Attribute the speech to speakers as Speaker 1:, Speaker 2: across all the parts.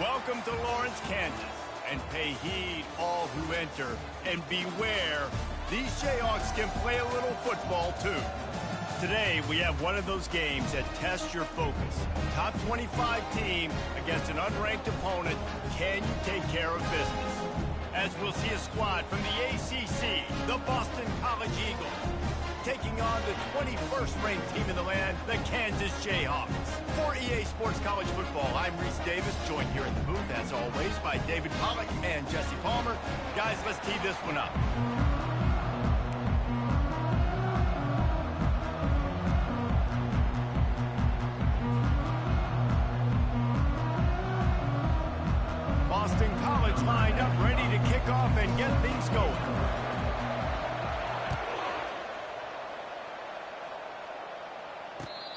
Speaker 1: Welcome to Lawrence, Kansas, and pay heed all who enter, and beware, these Jayhawks can play a little football too. Today, we have one of those games that tests your focus. Top 25 team against an unranked opponent. Can you take care of business? As we'll see a squad from the ACC, the Boston College Eagles, taking on the 21st ranked team in the land, the Kansas Jayhawks. For EA Sports College Football, I'm Reese Davis, joined here in the booth, as always, by David Pollack and Jesse Palmer. Guys, let's tee this one up. Boston College lined up, ready to kick off and get things going.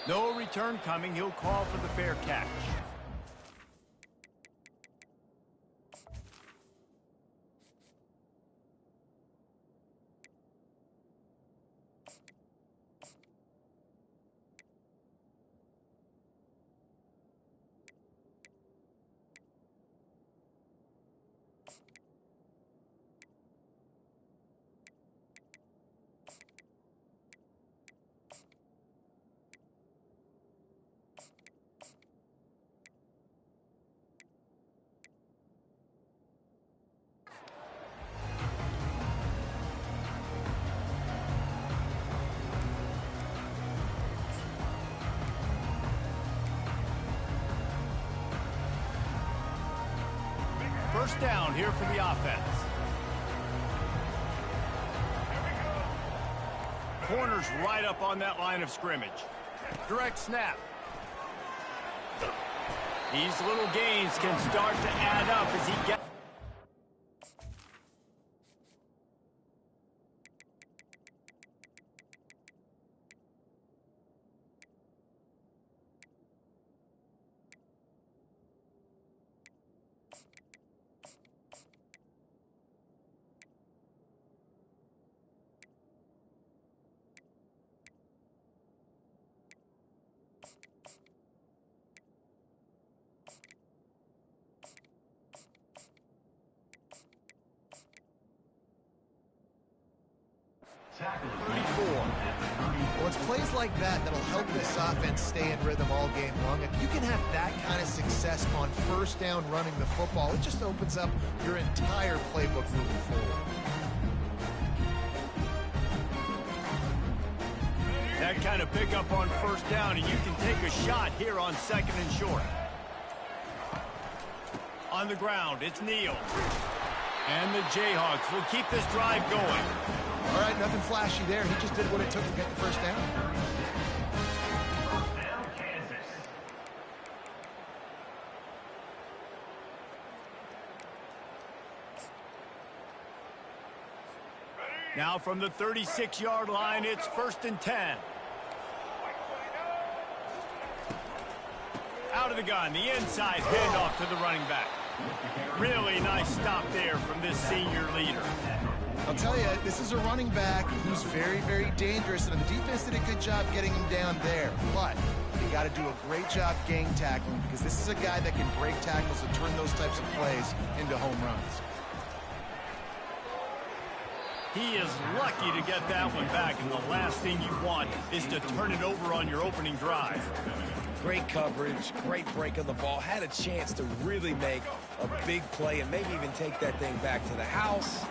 Speaker 1: No return coming. He'll call for the fair catch. First down here for the offense. Corner's right up on that line of scrimmage. Direct snap. These little gains can start to add up as he gets...
Speaker 2: Well, it's plays like that that'll help this offense stay in rhythm all game long. If you can have that kind of success on first down running the football, it just opens up your entire playbook moving forward.
Speaker 1: That kind of pickup on first down, and you can take a shot here on second and short. On the ground, it's Neal. And the Jayhawks will keep this drive going.
Speaker 2: All right, nothing flashy there. He just did what it took to get the first down.
Speaker 1: Now from the 36-yard line, it's 1st and 10. Out of the gun, the inside handoff to the running back. Really nice stop there from this senior leader.
Speaker 2: I'll tell you, this is a running back who's very, very dangerous, and the defense did a good job getting him down there. But you got to do a great job gang tackling, because this is a guy that can break tackles and turn those types of plays into home runs.
Speaker 1: He is lucky to get that one back, and the last thing you want is to turn it over on your opening drive.
Speaker 3: Great coverage, great break of the ball. Had a chance to really make a big play and maybe even take that thing back to the house.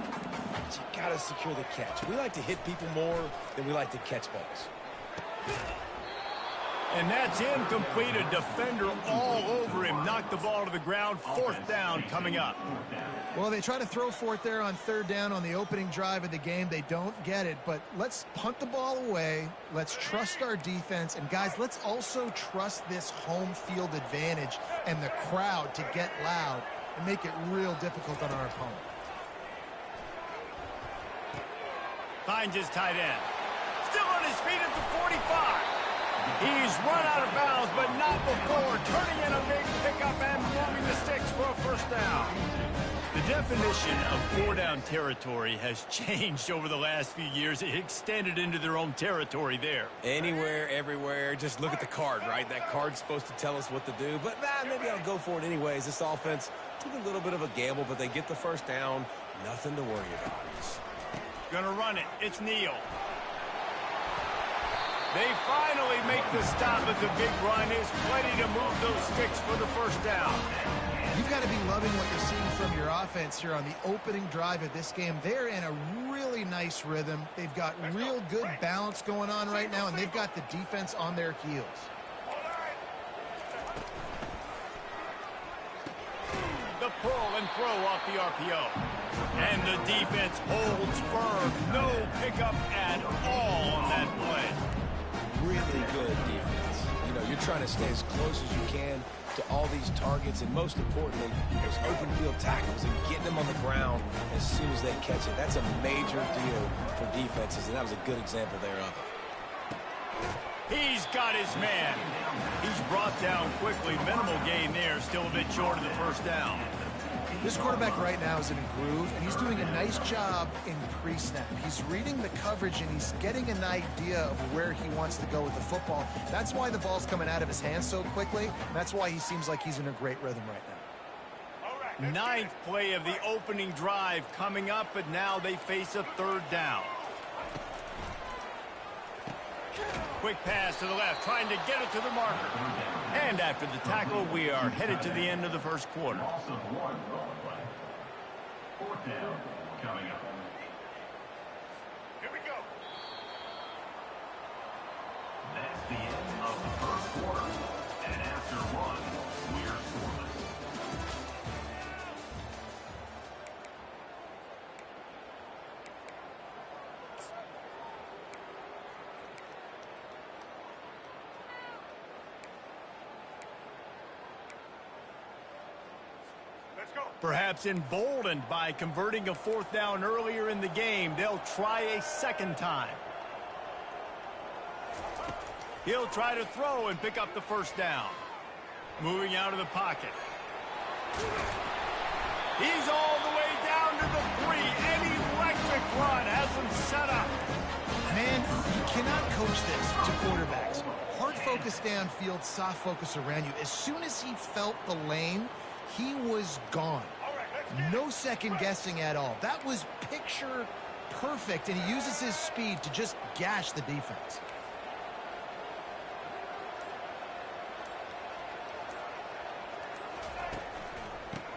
Speaker 3: But you got to secure the catch. We like to hit people more than we like to catch balls.
Speaker 1: And that's incomplete. A defender all over him. Knocked the ball to the ground. 4th down coming up.
Speaker 2: Well, they try to throw for it there on 3rd down on the opening drive of the game. They don't get it, but let's punt the ball away. Let's trust our defense. And, guys, let's also trust this home field advantage and the crowd to get loud and make it real difficult on our opponent.
Speaker 1: Finds his tight end. Still on his feet at the 45. He's run out of bounds, but not before turning in a big pickup and moving the sticks for a 1st down. The definition of four-down territory has changed over the last few years. It extended into their own territory there.
Speaker 3: Anywhere, everywhere. Just look at the card, right? That card's supposed to tell us what to do. But maybe I'll go for it anyways. This offense took a little bit of a gamble, but they get the first down. Nothing to worry about.
Speaker 1: Gonna run it. It's Neal. They finally make the stop at the big run. Is plenty to move those sticks for the first down.
Speaker 2: You've got to be loving what you're seeing from your offense here on the opening drive of this game. They're in a really nice rhythm. They've got real good balance going on right now, and they've got the defense on their heels.
Speaker 1: The pull and throw off the RPO. And the defense holds firm. No pickup at all on that play.
Speaker 3: Really good defense. You know, you're trying to stay as close as you can to all these targets, and most importantly, those open field tackles and getting them on the ground as soon as they catch it. That's a major deal for defenses, and that was a good example there of it.
Speaker 1: He's got his man. He's brought down quickly. Minimal gain there. Still a bit short of the first down.
Speaker 2: This quarterback right now is in a groove, and he's doing a nice job in pre-snap. He's reading the coverage, and he's getting an idea of where he wants to go with the football. That's why the ball's coming out of his hands so quickly. That's why he seems like he's in a great rhythm right now.
Speaker 1: Ninth play of the opening drive coming up, but now they face a third down. Quick pass to the left, trying to get it to the marker. And after the tackle, we are headed to the end of the first quarter.
Speaker 4: Fourth down coming up. Here we go. That's the end of the first quarter. And after one, we're scoreless.
Speaker 1: Perhaps emboldened by converting a fourth down earlier in the game, they'll try a second time. He'll try to throw and pick up the first down. Moving out of the pocket. He's all the way down to the 3. An electric run has him set up.
Speaker 2: Man, you cannot coach this to quarterbacks. Hard focus downfield, soft focus around you. As soon as he felt the lane, he was gone. No second guessing at all. That was picture perfect, and he uses his speed to just gash the defense.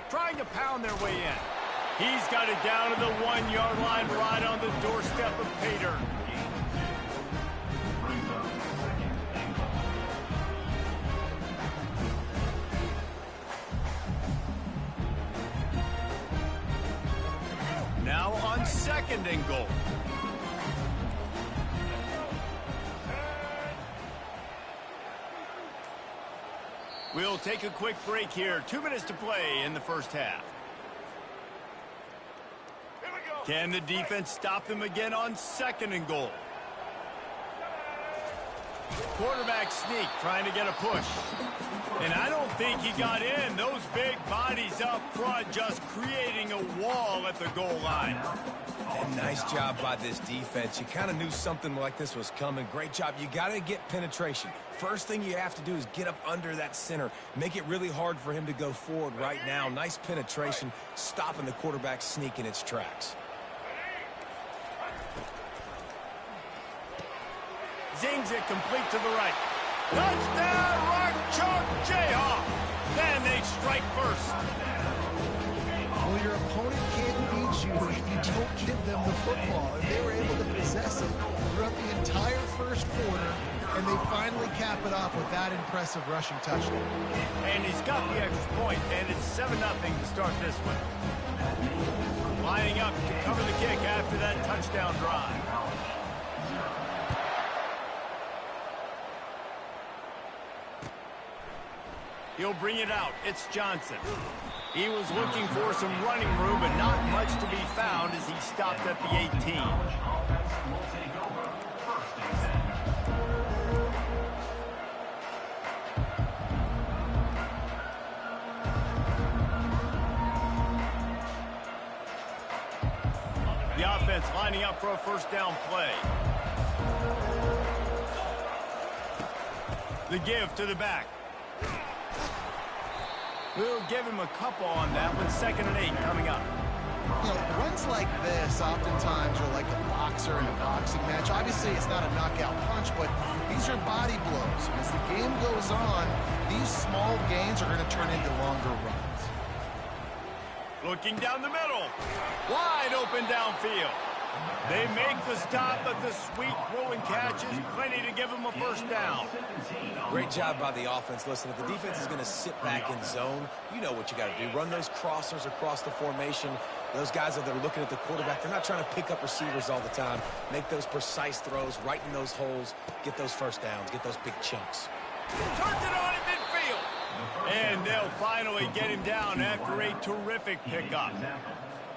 Speaker 1: Trying to pound their way in. He's got it down to the 1-yard line, right on the doorstep of Pater. Now on second and goal. We'll take a quick break here. 2 minutes to play in the first half. Can the defense stop them again on second and goal? Quarterback sneak, trying to get a push. And I don't think he got in. Those big bodies up front just creating a wall at the goal line.
Speaker 3: And nice job by this defense. You kind of knew something like this was coming. Great job. You got to get penetration. First thing you have to do is get up under that center. Make it really hard for him to go forward right now. Nice penetration, stopping the quarterback sneak in its tracks.
Speaker 1: Zings it complete to the right. Touchdown, Rock Chalk Jayhawk. Then they strike first.
Speaker 2: Well, your opponent can't beat you if you don't give them the football. And they were able to possess it throughout the entire first quarter, and they finally cap it off with that impressive rushing touchdown.
Speaker 1: And he's got the extra point, and it's 7-0 to start this one. Lining up to cover the kick after that touchdown drive. He'll bring it out. It's Johnson. He was looking for some running room, but not much to be found as he stopped at the 18. defense lining up for a first down play. The give to the back. We'll give him a couple on that one. 2nd and 8 coming up.
Speaker 2: You know, runs like this oftentimes are like a boxer in a boxing match. Obviously, it's not a knockout punch, but these are body blows. As the game goes on, these small gains are going to turn into longer runs.
Speaker 1: Looking down the middle. Wide open downfield. They make the stop, but the sweet throw and catch is plenty to give them a first down.
Speaker 3: Great job by the offense. Listen, if the defense is going to sit back in zone, you know what you got to do. Run those crossers across the formation. Those guys that are looking at the quarterback, they're not trying to pick up receivers all the time. Make those precise throws, right in those holes, get those first downs, get those big chunks.
Speaker 1: Turns it on in midfield. And they'll finally get him down after a terrific pickup.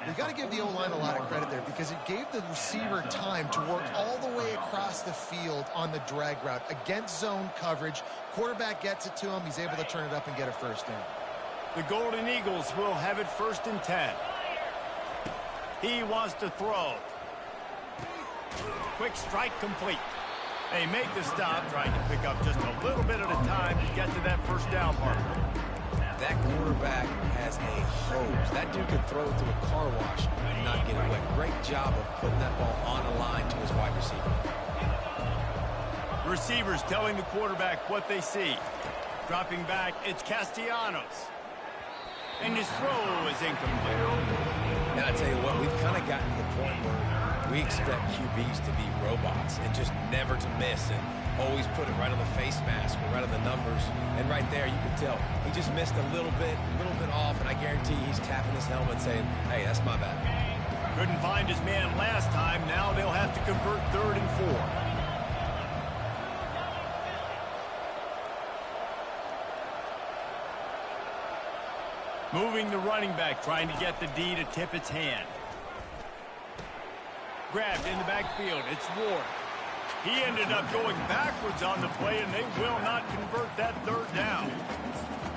Speaker 2: You got to give the O-line a lot of credit there because it gave the receiver time to work all the way across the field on the drag route against zone coverage. Quarterback gets it to him. He's able to turn it up and get a first down.
Speaker 1: The Golden Eagles will have it 1st and 10. He wants to throw. Quick strike complete. They make the stop, trying to pick up just a little bit at a time to get to that first down marker.
Speaker 3: That quarterback has a hose. That dude could throw it to a car wash and not get it wet. Great job of putting that ball on a line to his wide receiver.
Speaker 1: Receivers telling the quarterback what they see. Dropping back, it's Castellanos. And his throw is incomplete.
Speaker 3: Now, I tell you what, we've kind of gotten to the point where we expect QBs to be robots and just never to miss and always put it right on the face mask or right on the numbers. And right there, you can tell he just missed a little bit off, and I guarantee he's tapping his helmet saying, hey, that's my bad.
Speaker 1: Couldn't find his man last time. Now they'll have to convert 3rd and 4. Moving the running back, trying to get the D to tip its hand. Grabbed in the backfield. It's Ward. He ended up going backwards on the play, and they will not convert that 3rd down.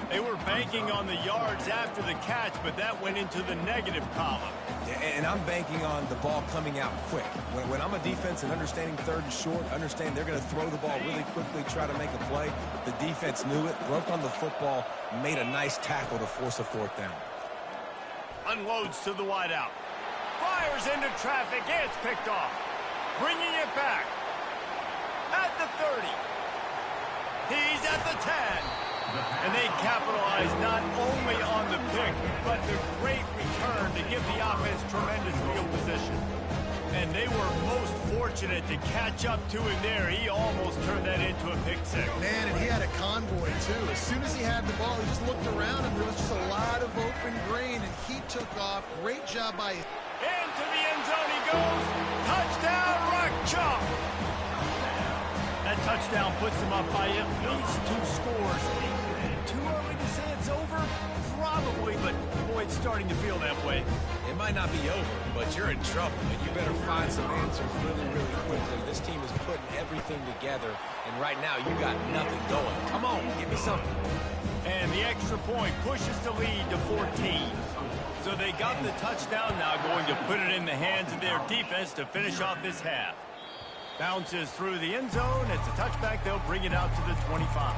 Speaker 1: They were banking on the yards after the catch, but that went into the negative column.
Speaker 3: Yeah, and I'm banking on the ball coming out quick. When I'm a defense and understanding 3rd and short, understand they're going to throw the ball really quickly, try to make a play. The defense knew it, broke on the football, made a nice tackle to force a 4th down.
Speaker 1: Unloads to the wideout. Fires into traffic. It's picked off. Bringing it back. At the 30. He's at the 10. And they capitalize not only on the pick, but the great return to give the offense tremendous field position. And they were most fortunate to catch up to him there. He almost turned that into a pick six.
Speaker 2: Man, and he had a convoy, too. As soon as he had the ball, he just looked around, and there was just a lot of open green, and he took off. Great job by him.
Speaker 1: Into the end zone he goes. Touchdown, Rock Chalk. That touchdown puts them up by at least 2 scores. Too early to say it's over? Probably, but boy, it's starting to feel that way.
Speaker 3: It might not be over, but you're in trouble, and you better find some answers really, really quickly. This team is putting everything together, and right now you got nothing going. Come on, give me something.
Speaker 1: And the extra point pushes the lead to 14. So they got the touchdown, now going to put it in the hands of their defense to finish off this half. Bounces through the end zone. It's a touchback. They'll bring it out to the 25.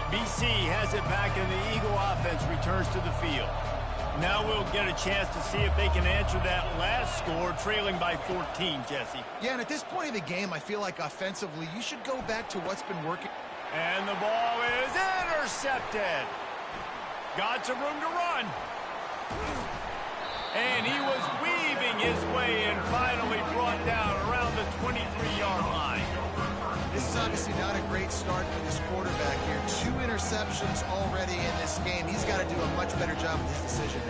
Speaker 1: BC has it back, and the Eagle offense returns to the field. Now we'll get a chance to see if they can answer that last score, trailing by 14, Jesse.
Speaker 2: Yeah, and at this point of the game, I feel like offensively, you should go back to what's been working.
Speaker 1: And the ball is intercepted. Got some room to run. And he was weaving his way and finally brought down around the 23-yard line.
Speaker 2: This is obviously not a great start for this quarterback here. 2 interceptions already in this game. He's got to do a much better job with his decision.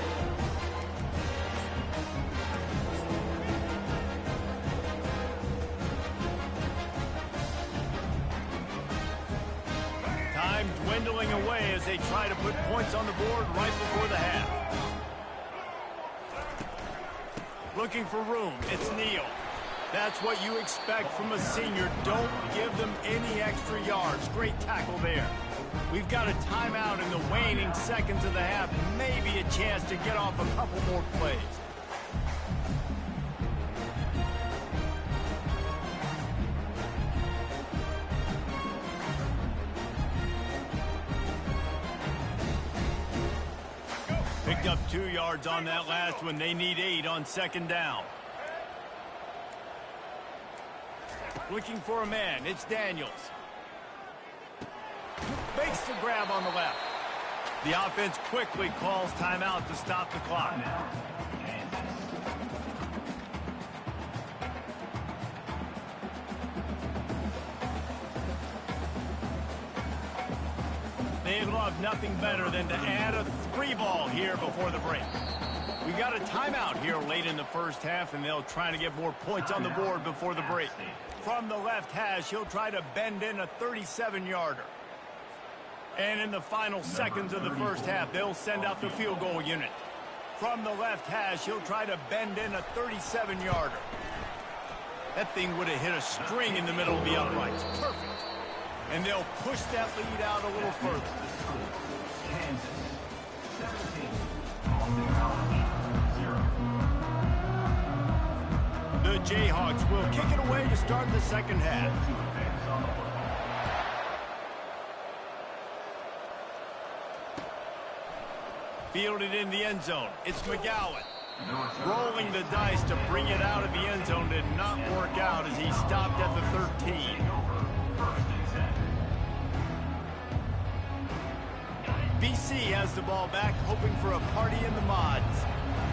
Speaker 1: Time dwindling away as they try to put points on the board right before the half. Looking for room, it's Neal. That's what you expect from a senior. Don't give them any extra yards. Great tackle there. We've got a timeout in the waning seconds of the half. Maybe a chance to get off a couple more plays. Picked up 2 yards on that last one. They need 8 on second down. Looking for a man. It's Daniels. Makes the grab on the left. The offense quickly calls timeout to stop the clock. They love nothing better than to add a 3-ball here before the break. We got a timeout here late in the first half, and they'll try to get more points on the board before the break. From the left hash, he'll try to bend in a 37-yarder. And in the final seconds of the first half, they'll send out the field goal unit. From the left hash, he'll try to bend in a 37-yarder. That thing would have hit a string in the middle of the uprights. Perfect. And they'll push that lead out a little further. The Jayhawks will kick it away to start the second half. Fielded in the end zone. It's McGowan. Rolling the dice to bring it out of the end zone did not work out as he stopped at the 13. BC has the ball back, hoping for a party in the mods.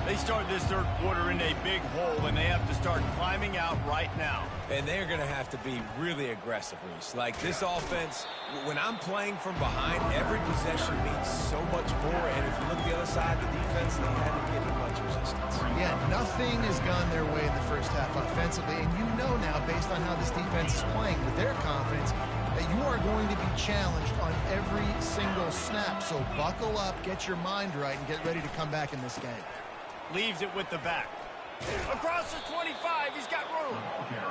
Speaker 1: They start this third quarter in a big hole, and they have to start climbing out right now.
Speaker 3: And they're going to have to be really aggressive, Reese. Like this offense, when I'm playing from behind, every possession means so much more. And if you look at the other side, the defense, they haven't given much resistance.
Speaker 2: Yeah, nothing has gone their way in the first half offensively. And you know now, based on how this defense is playing with their confidence, that you are going to be challenged on every single snap. So buckle up, get your mind right, and get ready to come back in this game.
Speaker 1: Leaves it with the back. Across the 25, he's got room.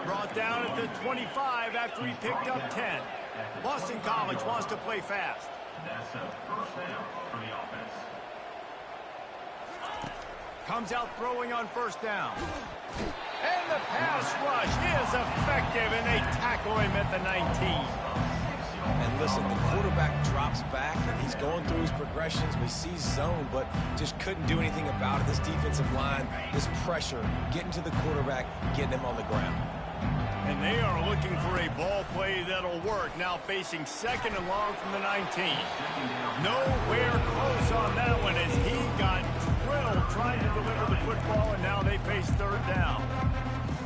Speaker 1: Brought down at the 25 after he picked up 10. Boston College wants to play fast.
Speaker 4: That's a first down for the offense.
Speaker 1: Comes out throwing on first down. And the pass rush is effective, and they tackle him at the 19.
Speaker 3: And listen, the quarterback drops back, and he's going through his progressions. We see zone, but just couldn't do anything about it. This defensive line, this pressure, getting to the quarterback, getting him on the ground.
Speaker 1: And they are looking for a ball play that'll work. Now facing second and long from the 19. Nowhere close on that one as he got drilled trying to deliver the football, and now they face third down.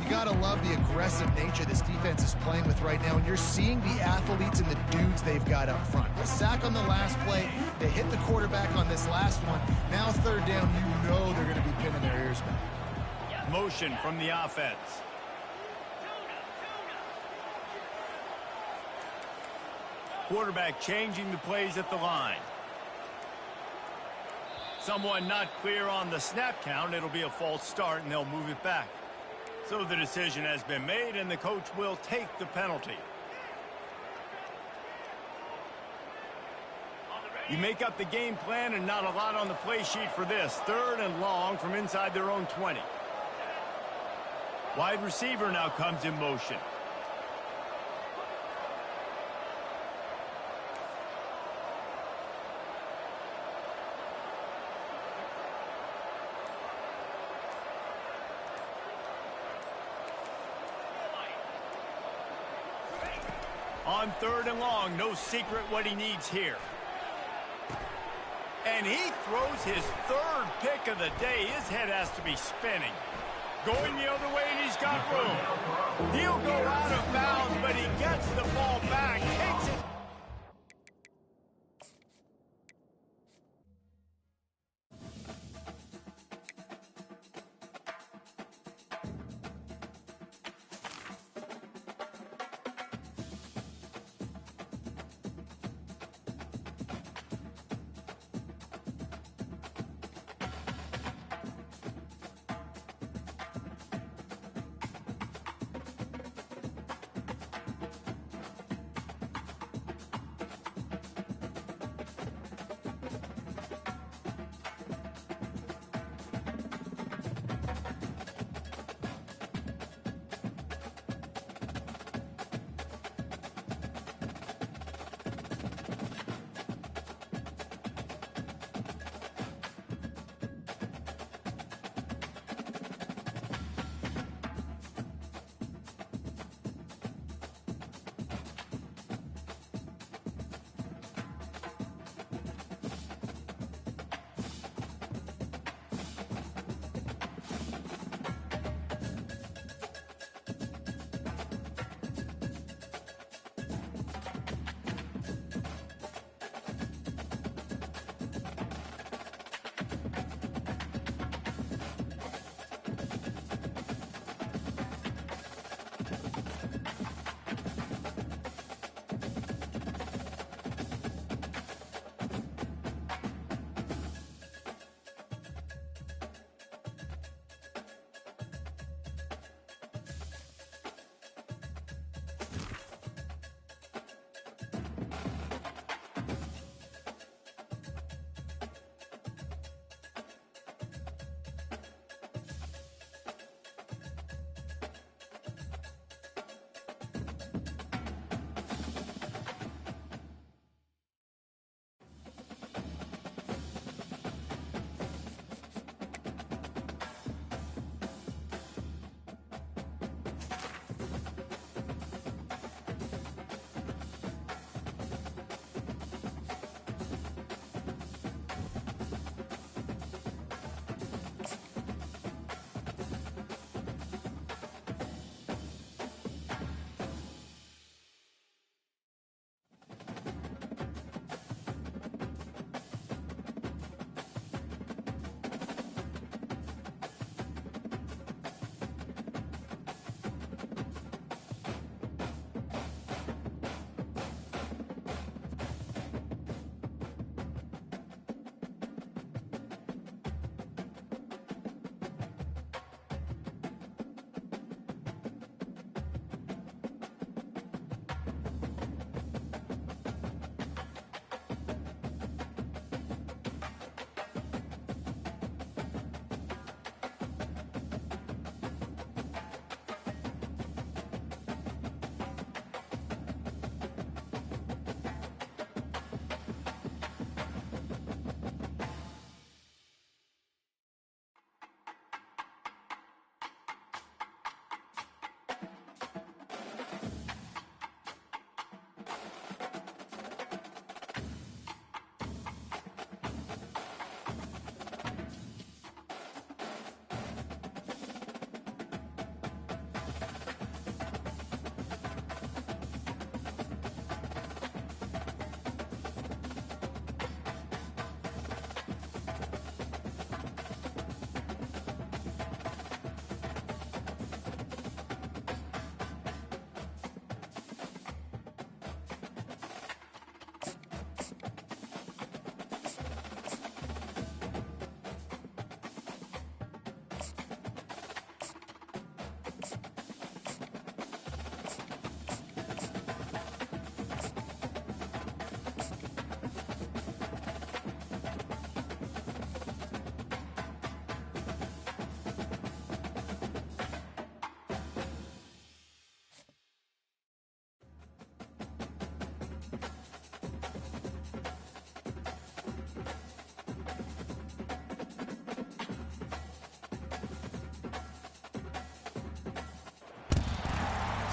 Speaker 2: You got to love the aggressive nature this defense is playing with right now, and you're seeing the athletes and the dudes they've got up front. A sack on the last play, they hit the quarterback on this last one. Now third down, you know they're going to be pinning their ears back.
Speaker 1: Motion from the offense. Quarterback changing the plays at the line. Someone not clear on the snap count. It'll be a false start, and they'll move it back. So the decision has been made, and the coach will take the penalty. You make up the game plan, and not a lot on the play sheet for this. Third and long from inside their own 20. Wide receiver now comes in motion. On third and long, no secret what he needs here. And he throws his third pick of the day. His head has to be spinning. Going the other way, and he's got room. He'll go out of bounds, but he gets the ball back, takes it.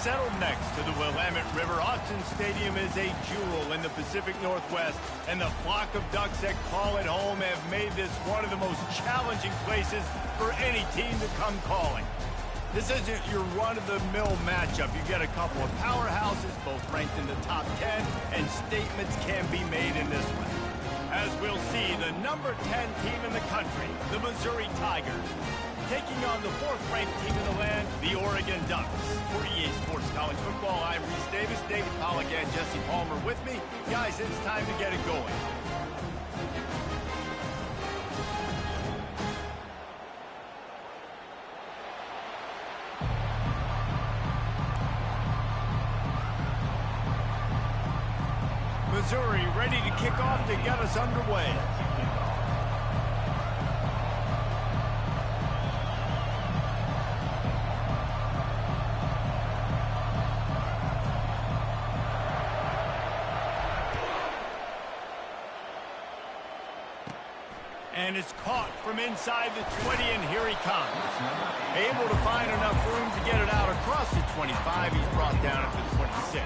Speaker 1: Settled next to the Willamette River, Autzen Stadium is a jewel in the Pacific Northwest, and the flock of Ducks that call it home have made this one of the most challenging places for any team to come calling. This isn't your run-of-the-mill matchup. You get a couple of powerhouses, both ranked in the top 10, and statements can be made in this one. As we'll see, the number 10 team in the country, the Missouri Tigers, taking on the 4th-ranked team in the land, the Oregon Ducks. For EA Sports College Football, I'm Reese Davis, David Pollack, and Jesse Palmer with me. Guys, it's time to get it going. Missouri ready to kick off to get us underway. And it's caught from inside the 20, and here he comes. Able to find enough room to get it out across the 25. He's brought down at the 26.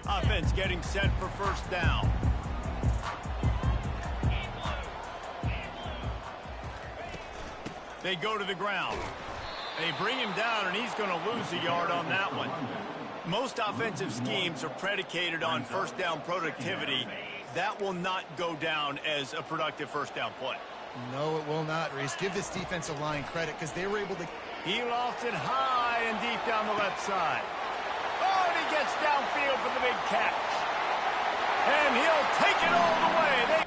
Speaker 1: Offense getting set for first down. They go to the ground. They bring him down, and he's going to lose a yard on that one. Most offensive schemes are predicated on first down productivity. That will not go down as a productive first down play.
Speaker 2: No, it will not, Reese. Give this defensive line credit because they were able to...
Speaker 1: He lofts it high and deep down the left side. Oh, and he gets downfield for the big catch. And he'll take it all the way.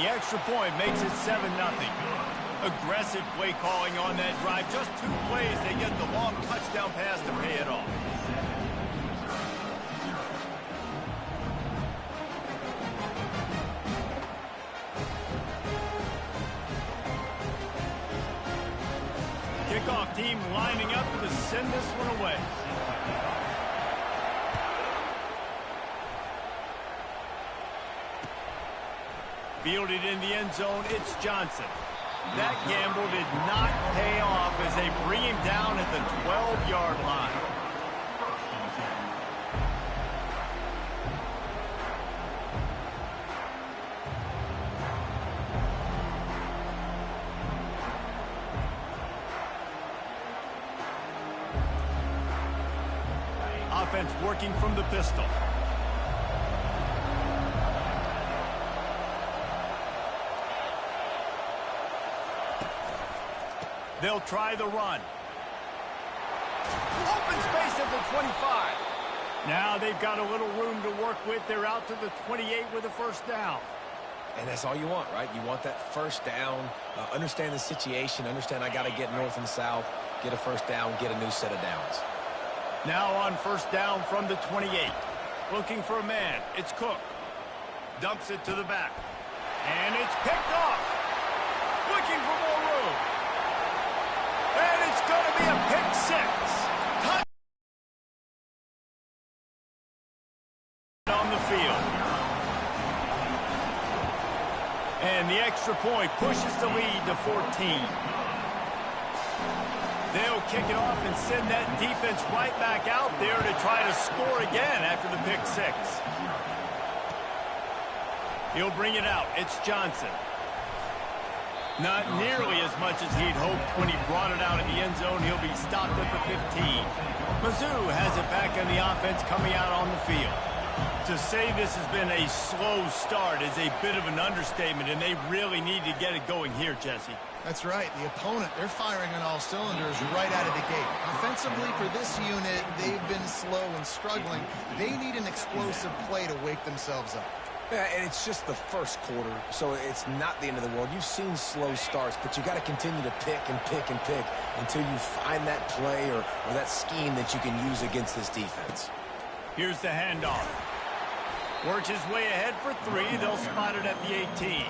Speaker 1: the extra point makes it 7-0. Aggressive play calling on that drive. Just 2 plays, they get the long touchdown pass to pay it off. Kickoff team lining up to send this one away. Fielded in the end zone, it's Johnson. That gamble did not pay off as they bring him down at the 12-yard line. Offense working from the pistol. They'll try the run. Open space at the 25. Now they've got a little room to work with. They're out to the 28 with a first down.
Speaker 3: And that's all you want, right? You want that first down. Understand the situation. Understand I got to get north and south, get a first down, get a new set of downs.
Speaker 1: Now on first down from the 28. Looking for a man. It's Cook. Dumps it to the back. And it's picked off. Looking for more room. And it's going to be a pick 6. On the field. And the extra point pushes the lead to 14. They'll kick it off and send that defense right back out there to try to score again after the pick 6. He'll bring it out. It's Johnson. Not nearly as much as he'd hoped when he brought it out in the end zone. He'll be stopped at the 15. Mizzou has it back on the offense coming out on the field. To say this has been a slow start is a bit of an understatement, and they really need to get it going here, Jesse.
Speaker 2: That's right. The opponent, they're firing on all cylinders right out of the gate. Offensively, for this unit, they've been slow and struggling. They need an explosive play to wake themselves up.
Speaker 3: Yeah, and it's just the first quarter, so it's not the end of the world. You've seen slow starts, but you got to continue to pick and pick and pick until you find that play or that scheme that you can use against this defense.
Speaker 1: Here's the handoff. Works his way ahead for 3. They'll spot it at the 18.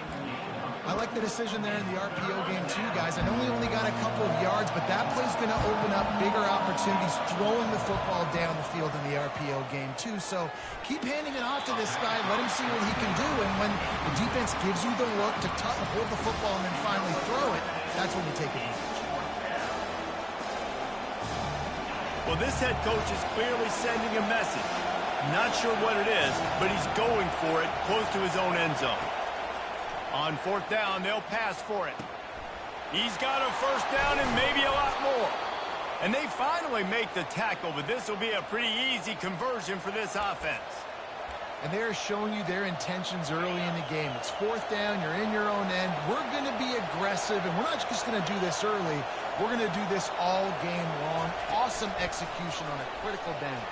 Speaker 2: I like the decision there in the RPO game too, guys. I know he only got a couple of yards, but that play's going to open up bigger opportunities throwing the football down the field in the RPO game too. So keep handing it off to this guy. Let him see what he can do. And when the defense gives you the look to hold the football and then finally throw it, that's when you take advantage.
Speaker 1: Well, this head coach is clearly sending a message. Not sure what it is, but he's going for it close to his own end zone. On fourth down, they'll pass for it. He's got a first down and maybe a lot more. And they finally make the tackle, but this will be a pretty easy conversion for this offense.
Speaker 2: And they're showing you their intentions early in the game. It's fourth down, you're in your own end. We're going to be aggressive, and we're not just going to do this early. We're going to do this all game long. Awesome execution on a critical down.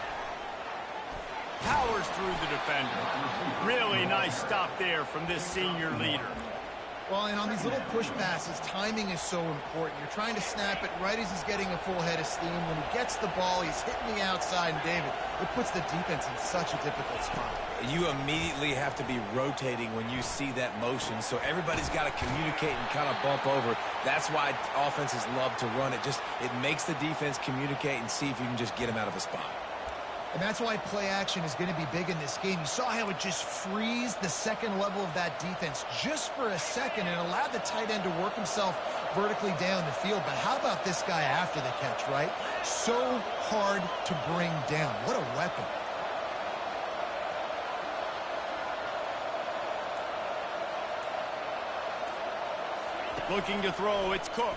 Speaker 1: Powers through the defender. Really nice stop there from this senior leader.
Speaker 2: Well, and on these little push passes, timing is so important. You're trying to snap it right as he's getting a full head of steam. When he gets the ball, he's hitting the outside, and David, it puts the defense in such a difficult spot.
Speaker 3: You immediately have to be rotating when you see that motion, so everybody's got to communicate and kind of bump over. That's why offenses love to run it. It makes the defense communicate and see if you can just get him out of a spot.
Speaker 2: And that's why play action is going to be big in this game. You saw how it just frees the second level of that defense just for a second and allowed the tight end to work himself vertically down the field. But how about this guy after the catch, right? So hard to bring down. What a weapon.
Speaker 1: Looking to throw, it's Cook.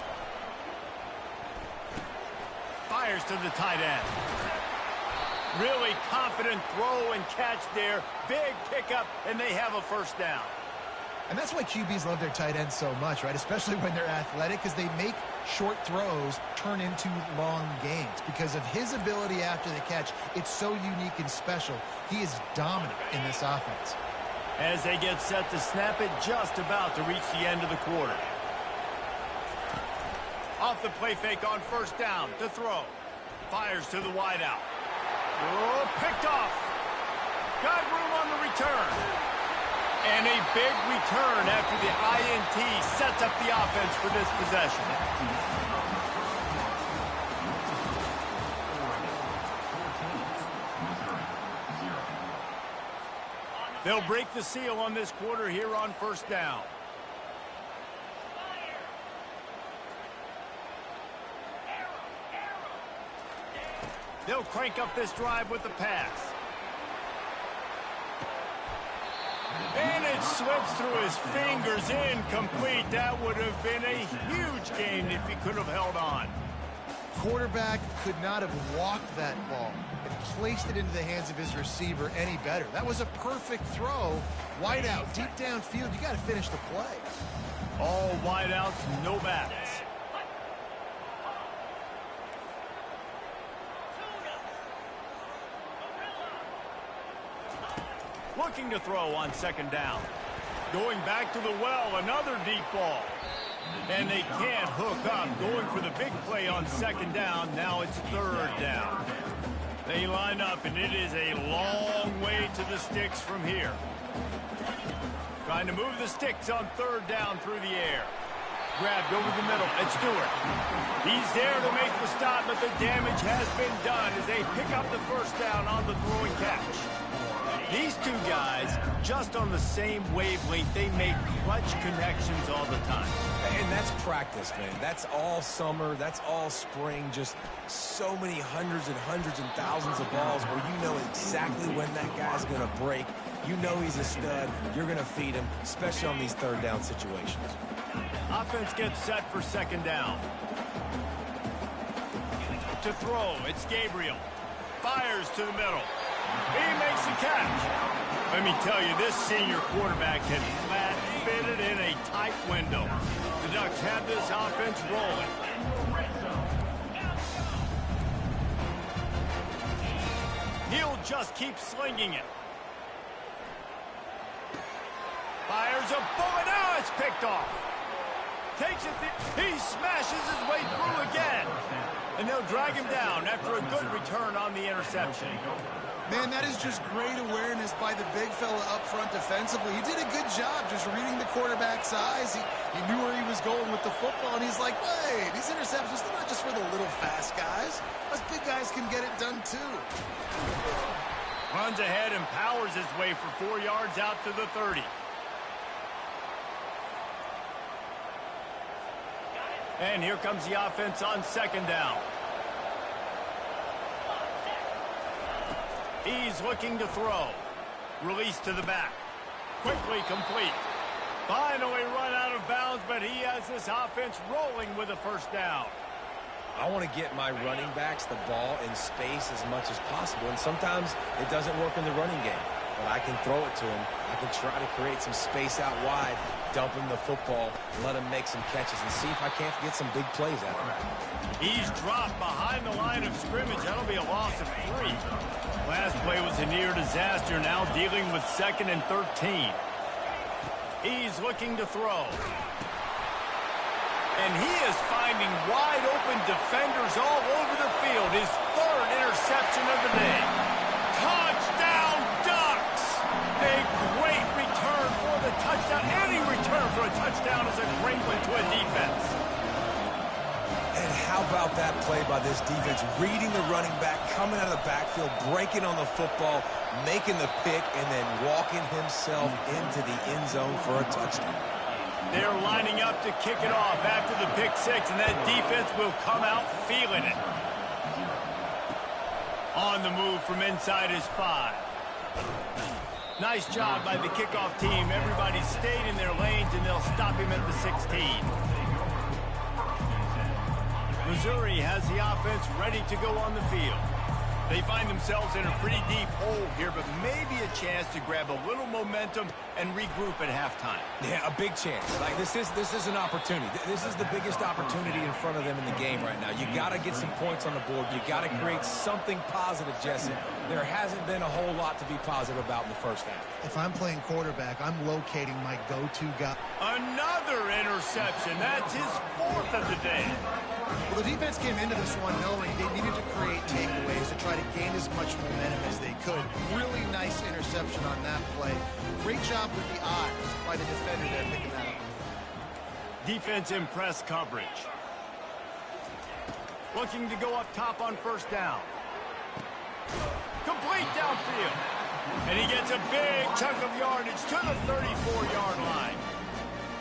Speaker 1: Fires to the tight end. Really confident throw and catch there. Big pickup, and they have a first down.
Speaker 2: And that's why QBs love their tight ends so much, right? Especially when they're athletic, because they make short throws turn into long gains. Because of his ability after the catch, it's so unique and special. He is dominant in this offense.
Speaker 1: As they get set to snap it, just about to reach the end of the quarter. Off the play fake on first down to throw. Fires to the wideout. Oh, picked off. Got room on the return. And a big return after the INT sets up the offense for this possession. They'll break the seal on this quarter here on first down. They'll crank up this drive with the pass. And it slips through his fingers, incomplete. That would have been a huge gain if he could have held on.
Speaker 2: Quarterback could not have walked that ball and placed it into the hands of his receiver any better. That was a perfect throw. Wide out, deep downfield. You got to finish the play.
Speaker 1: All wide outs, no backs. Looking to throw on second down. Going back to the well, another deep ball. And they can't hook up. Going for the big play on second down. Now it's third down. They line up, and it is a long way to the sticks from here. Trying to move the sticks on third down through the air. Grabbed over the middle. It's Stewart. He's there to make the stop, but the damage has been done as they pick up the first down on the throwing catch. These two guys, just on the same wavelength, they make clutch connections all the time.
Speaker 3: And that's practice, man. That's all summer. That's all spring. Just so many hundreds and thousands of balls where you know exactly when that guy's going to break. You know he's a stud. You're going to feed him, especially on these third down situations.
Speaker 1: Offense gets set for second down. To throw, it's Gabriel. Fires to the middle. He makes the catch. Let me tell you, this senior quarterback had flat fitted in a tight window. The Ducks have this offense rolling. He'll just keep slinging it. Fires a bullet. Now it's picked off. Takes it. He smashes his way through again. And they'll drag him down after a good return on the interception.
Speaker 2: Man, that is just great awareness by the big fella up front defensively. He did a good job just reading the quarterback's eyes. He knew where he was going with the football, and he's like, wait, these interceptions, they're not just for the little fast guys. Us big guys can get it done too.
Speaker 1: Runs ahead and powers his way for 4 yards out to the 30. And here comes the offense on second down. He's looking to throw. Release to the back. Quickly complete. Finally run out of bounds, but he has this offense rolling with a first down.
Speaker 3: I want to get my running backs the ball in space as much as possible, and sometimes it doesn't work in the running game. But I can throw it to him. I can try to create some space out wide, dump him the football, let him make some catches, and see if I can't get some big plays out of him.
Speaker 1: He's dropped behind the line of scrimmage. That'll be a loss of 3. Last play was a near disaster, now dealing with 2nd and 13. He's looking to throw. And he is finding wide open defenders all over the field. His 3rd interception of the day. Touchdown, Ducks! A great return for the touchdown. Any return for a touchdown is a great one to a defense.
Speaker 3: And how about that play by this defense? Reading the running back, coming out of the backfield, breaking on the football, making the pick, and then walking himself into the end zone for a touchdown.
Speaker 1: They're lining up to kick it off after the pick 6, and that defense will come out feeling it. On the move from inside his 5. Nice job by the kickoff team. Everybody stayed in their lanes, and they'll stop him at the 16. Missouri has the offense ready to go on the field. They find themselves in a pretty deep hole here, but maybe a chance to grab a little momentum and regroup at halftime.
Speaker 3: Yeah, a big chance. Like this is an opportunity. This is the biggest opportunity in front of them in the game right now. You got to get some points on the board. You got to create something positive, Jesse. There hasn't been a whole lot to be positive about in the first half.
Speaker 2: If I'm playing quarterback, I'm locating my go-to guy.
Speaker 1: Another interception. That's his fourth of the day.
Speaker 2: Well, the defense came into this one knowing they needed to create takeaways to try to gain as much momentum as they could. Really nice interception on that play. Great job with the eyes by the defender there picking that up.
Speaker 1: Defense in press coverage. Looking to go up top on first down. Complete downfield. And he gets a big chunk of yardage to the 34-yard line.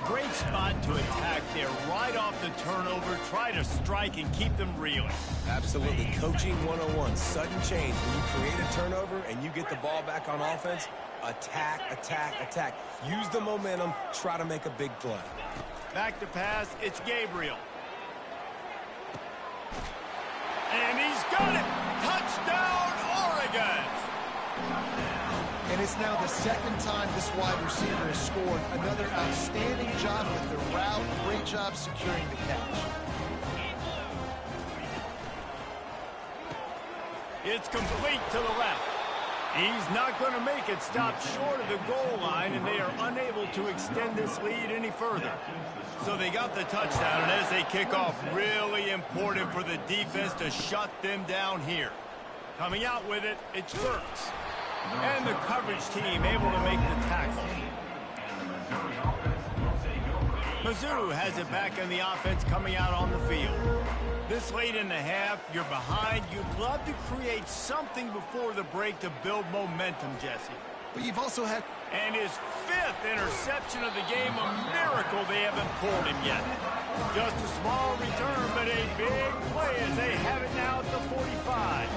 Speaker 1: Great spot to attack there right off the turnover. Try to strike and keep them reeling.
Speaker 3: Absolutely. Coaching 101. Sudden change. When you create a turnover and you get the ball back on offense, attack, attack, attack. Use the momentum. Try to make a big play.
Speaker 1: Back to pass. It's Gabriel. And he's got it. Touchdown, Oregon.
Speaker 2: And it's now the second time this wide receiver has scored. Another outstanding job with the route. Great job securing the catch.
Speaker 1: It's complete to the left. He's not going to make it. Stop short of the goal line, and they are unable to extend this lead any further. So they got the touchdown, and as they kick off, really important for the defense to shut them down here. Coming out with it, it's Burks. And the coverage team able to make the tackle. Mizzou has it back in the offense coming out on the field. This late in the half, you're behind. You'd love to create something before the break to build momentum, Jesse.
Speaker 2: But you've also had...
Speaker 1: And his fifth interception of the game, a miracle they haven't pulled him yet. Just a small return, but a big play as they have it now at the 45.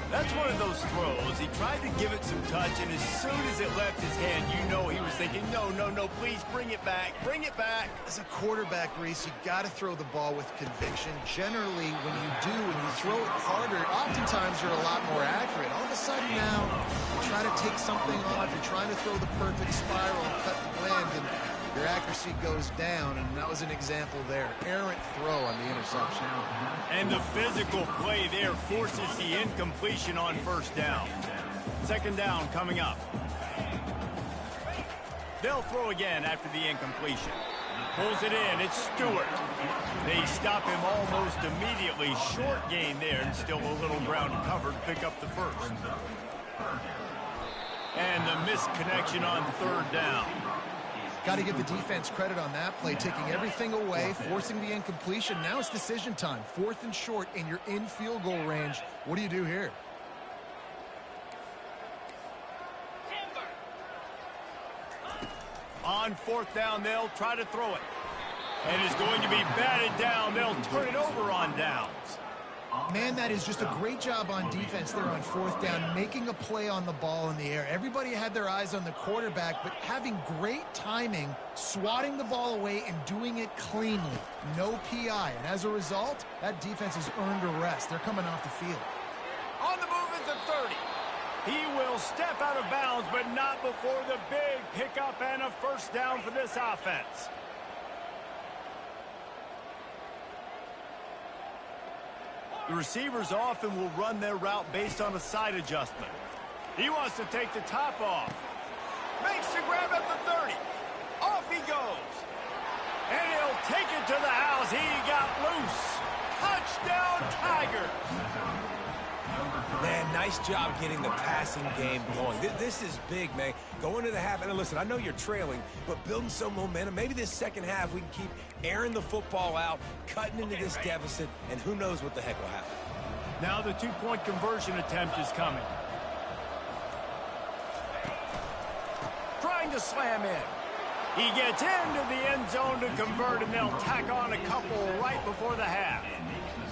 Speaker 1: That's one of those throws. He tried to give it some touch, and as soon as it left his hand, you know he was thinking, no, no, no, please bring it back. Bring it back.
Speaker 2: As a quarterback, Reese, you got to throw the ball with conviction. Generally, when you do, when you throw it harder, oftentimes you're a lot more accurate. All of a sudden now, you try to take something off. You're trying to throw the perfect spiral and cut the wind, and your accuracy goes down, and that was an example there. Errant throw on the interception.
Speaker 1: And the physical play there forces the incompletion on first down. Second down coming up. They'll throw again after the incompletion. Pulls it in. It's Stewart. They stop him almost immediately. Short gain there, and still a little ground covered to pick up the first. And the missed connection on third down.
Speaker 2: Got to give the defense credit on that play, taking everything away, forcing the incompletion. Now it's decision time. Fourth and short, and you're in field goal range. What do you do here?
Speaker 1: On fourth down, they'll try to throw it. And it's going to be batted down. They'll turn it over on downs.
Speaker 2: Man, that is just a great job on defense there on fourth down, making a play on the ball in the air. Everybody had their eyes on the quarterback, but having great timing, swatting the ball away and doing it cleanly. No PI. And as a result, that defense has earned a rest. They're coming off the field.
Speaker 1: On the move at the 30. He will step out of bounds, but not before the big pickup and a first down for this offense. The receivers often will run their route based on a side adjustment. He wants to take the top off. Makes the grab at the 30. Off he goes. And he'll take it to the house. He got loose. Touchdown, Tigers.
Speaker 3: Man, nice job getting the passing game going. This is big, man. Going to the half, and listen, I know you're trailing, but building some momentum. Maybe this second half we can keep airing the football out, cutting into this deficit, and who knows what the heck will happen.
Speaker 1: Now the two-point conversion attempt is coming. Trying to slam in. He gets into the end zone to convert, and they'll tack on a couple right before the half.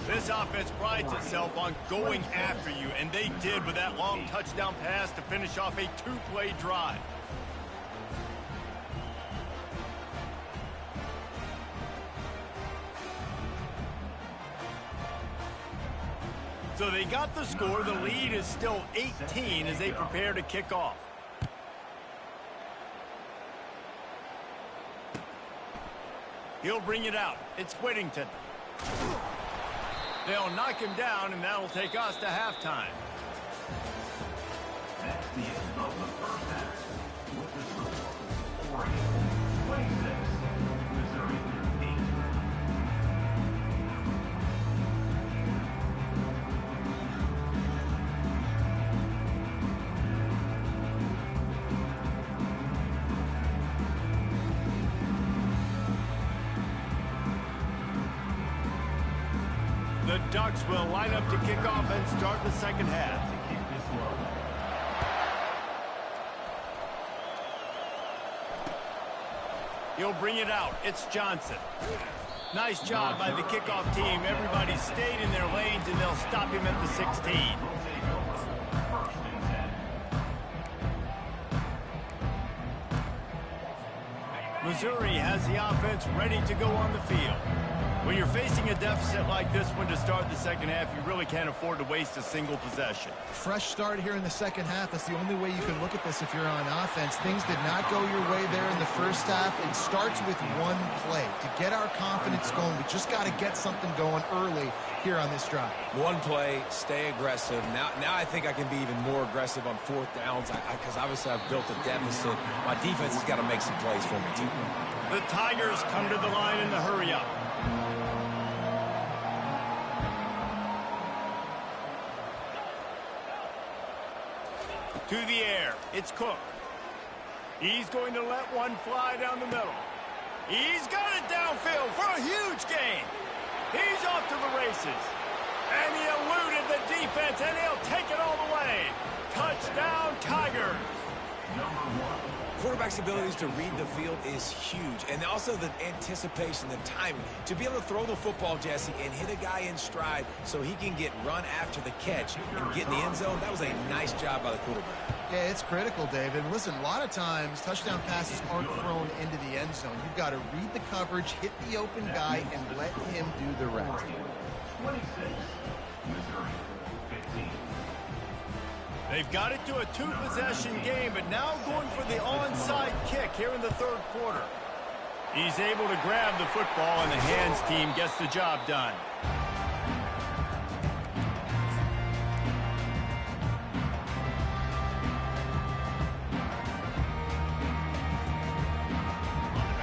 Speaker 1: This offense prides itself on going after you, and they did with that long touchdown pass to finish off a two-play drive. So they got the score. The lead is still 18 as they prepare to kick off. He'll bring it out. It's Whittington. They'll knock him down, and that'll take us to halftime.
Speaker 4: That's the end of the first half. With the score, Oregon 26, Missouri 13.
Speaker 1: The Ducks will line up to kick off and start the second half. He'll bring it out. It's Johnson. Nice job by the kickoff team. Everybody stayed in their lanes, and they'll stop him at the 16. Missouri has the offense ready to go on the field. When you're facing a deficit like this one to start the second half, you really can't afford to waste a single possession.
Speaker 2: Fresh start here in the second half. That's the only way you can look at this if you're on offense. Things did not go your way there in the first half. It starts with one play. To get our confidence going, we just got to get something going early here on this drive.
Speaker 3: One play, stay aggressive. Now I think I can be even more aggressive on fourth downs because obviously I've built a deficit. My defense has got to make some plays for me, too.
Speaker 1: The Tigers come to the line in the hurry-up. To the air, it's Cook. He's going to let one fly down the middle. He's got it downfield for a huge gain. He's off to the races. And he eluded the defense, and he'll take it all the way. Touchdown, Tigers.
Speaker 3: Quarterback's abilities to read the field is huge, and also the anticipation, the timing. To be able to throw the football, Jesse, and hit a guy in stride so he can get run after the catch and get in the end zone, that was a nice job by the quarterback.
Speaker 2: Yeah, it's critical, David. Listen, a lot of times touchdown passes aren't thrown into the end zone. You've got to read the coverage, hit the open guy, and let him do the rest.
Speaker 4: 26, Missouri 15.
Speaker 1: They've got it to a two-possession game, but now going for the onside kick here in the third quarter. He's able to grab the football, and the hands team gets the job done.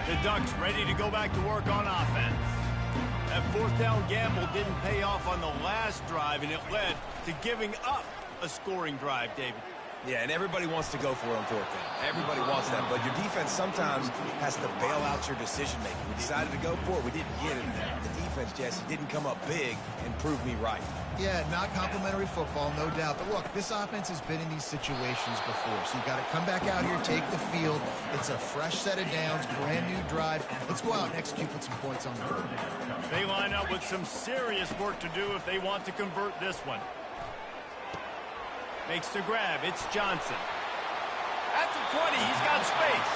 Speaker 1: The Ducks ready to go back to work on offense. That fourth down gamble didn't pay off on the last drive, and it led to giving up a scoring drive, David.
Speaker 3: Yeah, and everybody wants to go for it on fourth down. Everybody wants that, but your defense sometimes has to bail out your decision-making. We decided to go for it. We didn't get it. The defense, Jesse, didn't come up big and prove me right.
Speaker 2: Yeah, not complimentary football, no doubt. But look, this offense has been in these situations before, so you got to come back out here, take the field. It's a fresh set of downs, brand new drive. Let's go out and execute with some points on the board.
Speaker 1: They line up with some serious work to do if they want to convert this one. Makes the grab. It's Johnson. At the 20, he's got space.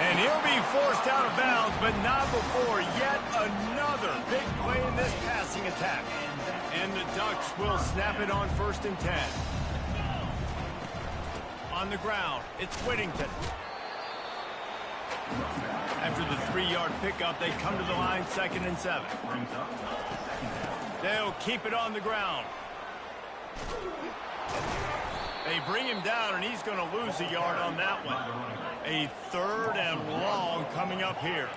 Speaker 1: And he'll be forced out of bounds, but not before yet another big play in this passing attack. And the Ducks will snap it on 1st and 10. On the ground, it's Whittington. After the 3-yard pickup, they come to the line 2nd and 7. They'll keep it on the ground. They bring him down, and he's going to lose a yard on that one. A 3rd and long coming up here.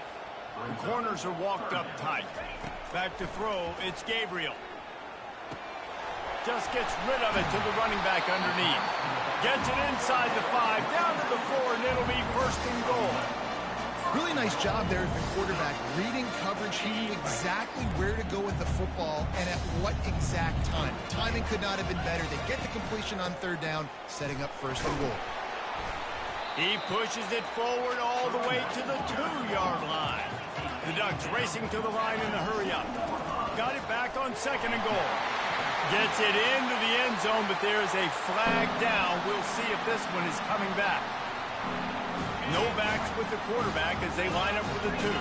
Speaker 1: The corners are walked up tight. Back to throw, it's Gabriel. Just gets rid of it to the running back underneath. Gets it inside the 5, down to the 4, and it'll be 1st and goal.
Speaker 2: Really nice job there as the quarterback. Reading coverage, he knew exactly where to go with the football and at what exact time. Timing could not have been better. They get the completion on 3rd down, setting up 1st and goal.
Speaker 1: He pushes it forward all the way to the 2-yard line. The Ducks racing to the line in the hurry-up. Got it back on 2nd and goal. Gets it into the end zone, but there's a flag down. We'll see if this one is coming back. No backs with the quarterback as they line up for the 2.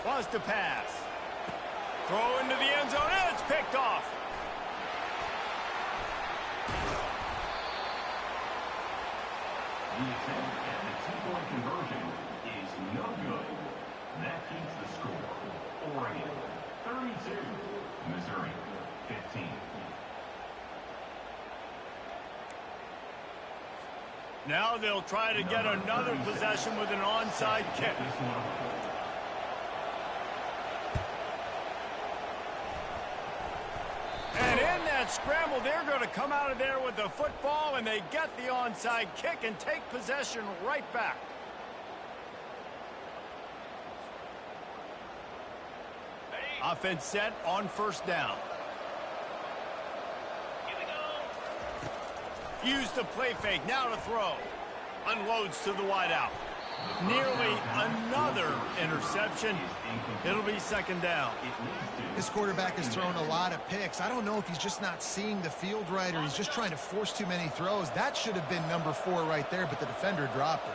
Speaker 1: Wants to pass. Throw into the end zone, and it's picked off.
Speaker 4: The attempt at the two-point conversion is no good. That keeps the score. Oregon, 32. Missouri, 15.
Speaker 1: Now they'll try to get another possession with an onside kick. And in that scramble, they're going to come out of there with the football, and they get the onside kick and take possession right back. Offense set on first down. Use the play fake, now to throw. Unloads to the wideout. Nearly another interception. It'll be second down.
Speaker 2: This quarterback has thrown a lot of picks. I don't know if he's just not seeing the field right or he's just trying to force too many throws. That should have been number 4 right there, but the defender dropped it.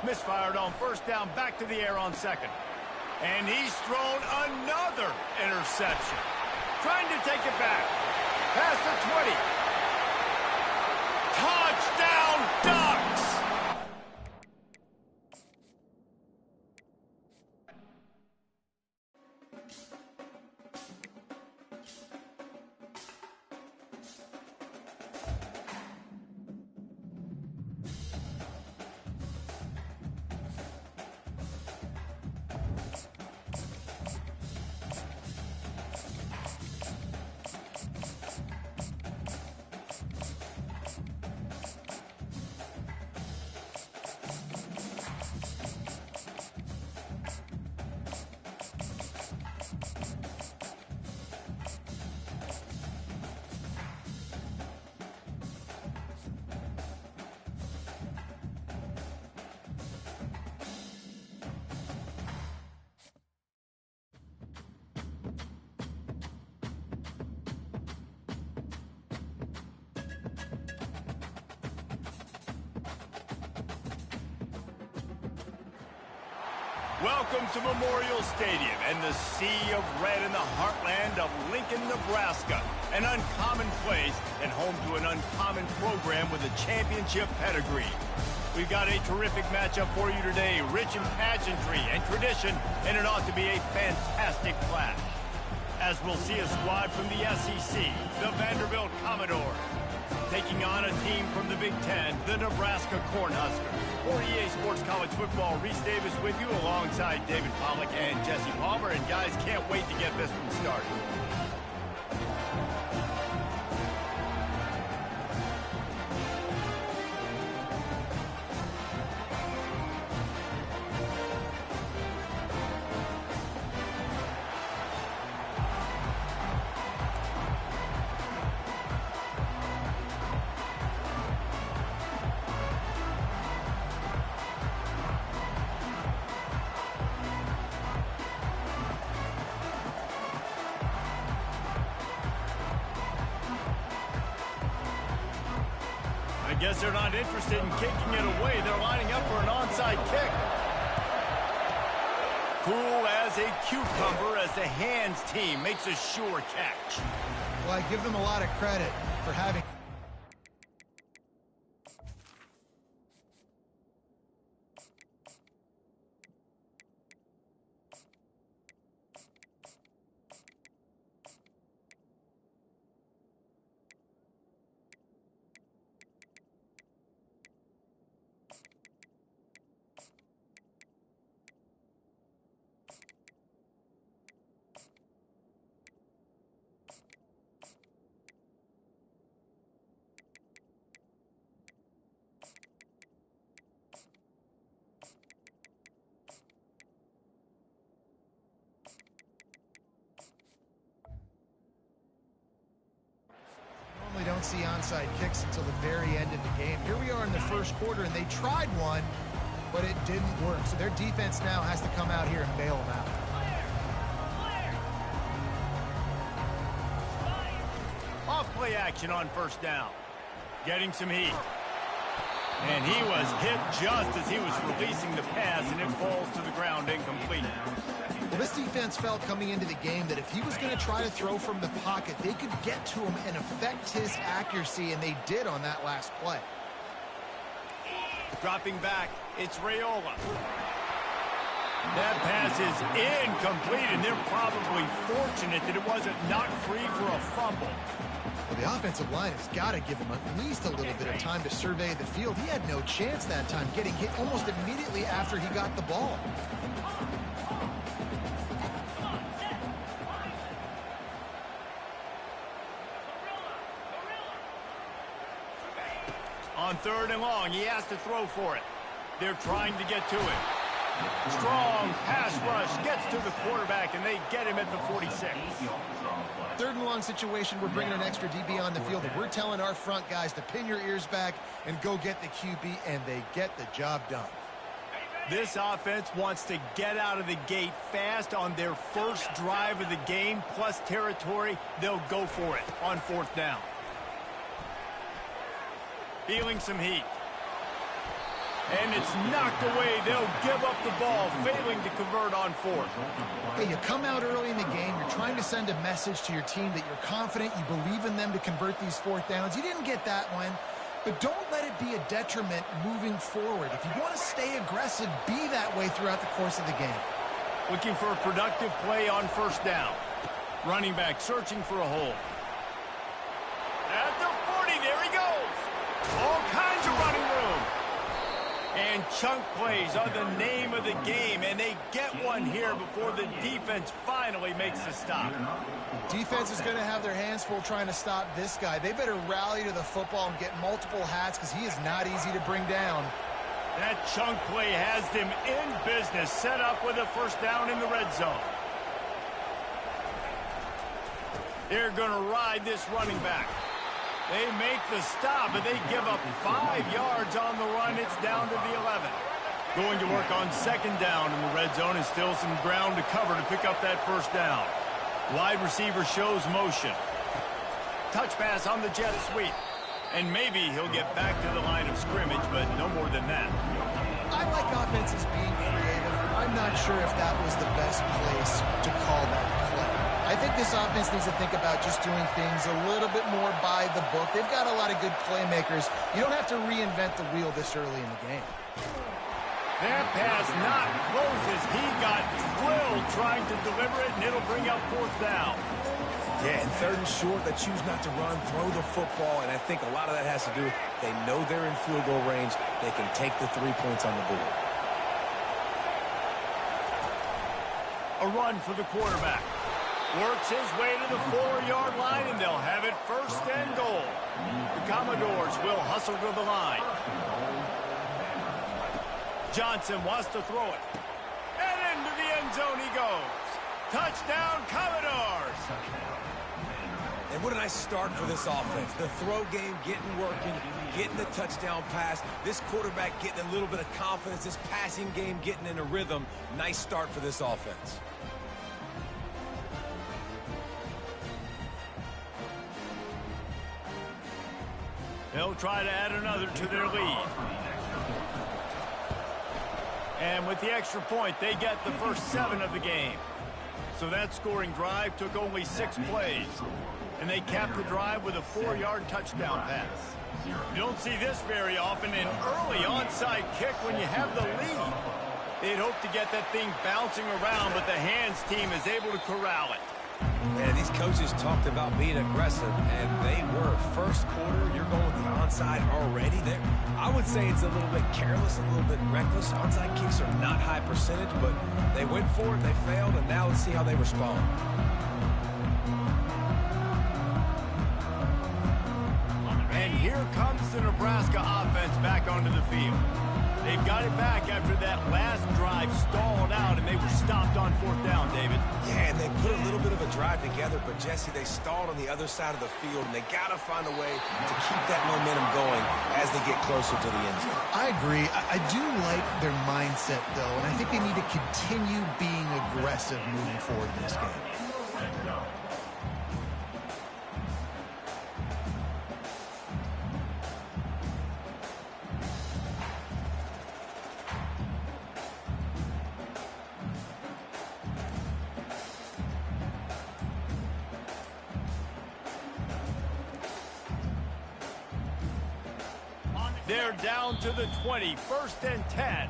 Speaker 1: Misfired on first down, back to the air on second. And he's thrown another interception. Trying to take it back. Past the 20. Touchdown, Ducks! Welcome to Memorial Stadium and the sea of red in the heartland of Lincoln, Nebraska. An uncommon place and home to an uncommon program with a championship pedigree. We've got a terrific matchup for you today, rich in pageantry and tradition, and it ought to be a fantastic clash. As we'll see a squad from the SEC, the Vanderbilt Commodores, taking on a team from the Big Ten, the Nebraska Cornhuskers. For EA Sports College Football, Reese Davis with you alongside David Pollack and Jesse Palmer. And guys, can't wait to get this one started. I guess they're not interested in kicking it away. They're lining up for an onside kick. Cool as a cucumber as the hands team makes a sure catch.
Speaker 2: Well, I give them a lot of credit for having... Normally don't see onside kicks until the very end of the game. Here we are in the first quarter, and they tried one, but it didn't work. So their defense now has to come out here and bail them out.
Speaker 1: Off play action on first down. Getting some heat. And he was hit just as he was releasing the pass, and it falls to the ground incomplete.
Speaker 2: Well, this defense felt coming into the game that if he was going to try to throw from the pocket, they could get to him and affect his accuracy, and they did on that last play.
Speaker 1: Dropping back, it's Rayola. That pass is incomplete, and they're probably fortunate that it wasn't knocked free for a fumble.
Speaker 2: Well, the offensive line has got to give him at least a little bit of time to survey the field. He had no chance that time, getting hit almost immediately after he got the ball.
Speaker 1: On 3rd and long, he has to throw for it. They're trying to get to it. Strong pass rush gets to the quarterback, and they get him at the 46.
Speaker 2: 3rd and long situation, we're bringing an extra DB on the field, and we're telling our front guys to pin your ears back and go get the QB, and they get the job done.
Speaker 1: This offense wants to get out of the gate fast on their first drive of the game, plus territory. They'll go for it on 4th down. Feeling some heat. And it's knocked away. They'll give up the ball, failing to convert on 4th.
Speaker 2: Hey, you come out early in the game. You're trying to send a message to your team that you're confident, you believe in them to convert these 4th downs. You didn't get that one, but don't let it be a detriment moving forward. If you want to stay aggressive, be that way throughout the course of the game.
Speaker 1: Looking for a productive play on 1st down. Running back searching for a hole. At the 40, there he goes. All kinds of running room. And chunk plays are the name of the game, and they get one here before the defense finally makes a stop.
Speaker 2: Defense is going to have their hands full trying to stop this guy. They better rally to the football and get multiple hats because he is not easy to bring down.
Speaker 1: That chunk play has them in business, set up with a 1st down in the red zone. They're going to ride this running back. They make the stop, but they give up 5 yards on the run. It's down to the 11. Going to work on 2nd down in the red zone, and still some ground to cover to pick up that 1st down. Wide receiver shows motion. Touch pass on the jet sweep. And maybe he'll get back to the line of scrimmage, but no more than that.
Speaker 2: I like offenses being creative. I'm not sure if that was the best place to call that play. I think this offense needs to think about just doing things a little bit more by the book. They've got a lot of good playmakers. You don't have to reinvent the wheel this early in the game.
Speaker 1: That pass not close as he got drilled trying to deliver it, and it'll bring up 4th down.
Speaker 3: Yeah, and 3rd and short, they choose not to run, throw the football, and I think a lot of that has to do with they know they're in field goal range. They can take the 3 points on the board.
Speaker 1: A run for the quarterback. Works his way to the 4-yard line, and they'll have it 1st and goal. The Commodores will hustle to the line. Johnson wants to throw it. And into the end zone he goes. Touchdown, Commodores!
Speaker 3: And what a nice start for this offense. The throw game getting working, getting the touchdown pass. This quarterback getting a little bit of confidence. This passing game getting in a rhythm. Nice start for this offense.
Speaker 1: They'll try to add another to their lead. And with the extra point, they get the first 7 of the game. So that scoring drive took only 6 plays. And they capped the drive with a 4-yard touchdown pass. You don't see this very often, an early onside kick when you have the lead. They'd hope to get that thing bouncing around, but the hands team is able to corral it.
Speaker 3: And these coaches talked about being aggressive, and they were. 1st quarter, you're going with the onside already. I would say it's a little bit careless, a little bit reckless. Onside kicks are not high percentage, but they went for it, they failed, and now let's see how they respond.
Speaker 1: And here comes the Nebraska offense back onto the field. They've got it back after that last drive stalled out, and they were stopped on 4th down, David.
Speaker 3: Yeah, and they put a little bit of a drive together, but, Jesse, they stalled on the other side of the field, and they got to find a way to keep that momentum going as they get closer to the end zone.
Speaker 2: I agree. I do like their mindset, though, and I think they need to continue being aggressive moving forward in this game.
Speaker 1: They're down to the 20, 1st and 10.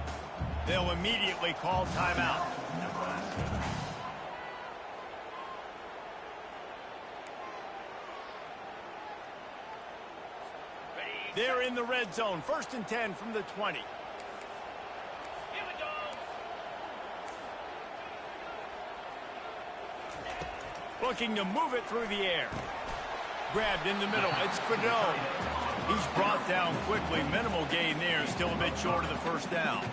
Speaker 1: They'll immediately call timeout. They're in the red zone, 1st and 10 from the 20. Looking to move it through the air. Grabbed in the middle. It's Fedot. He's brought down quickly. Minimal gain there. Still a bit short of the 1st down.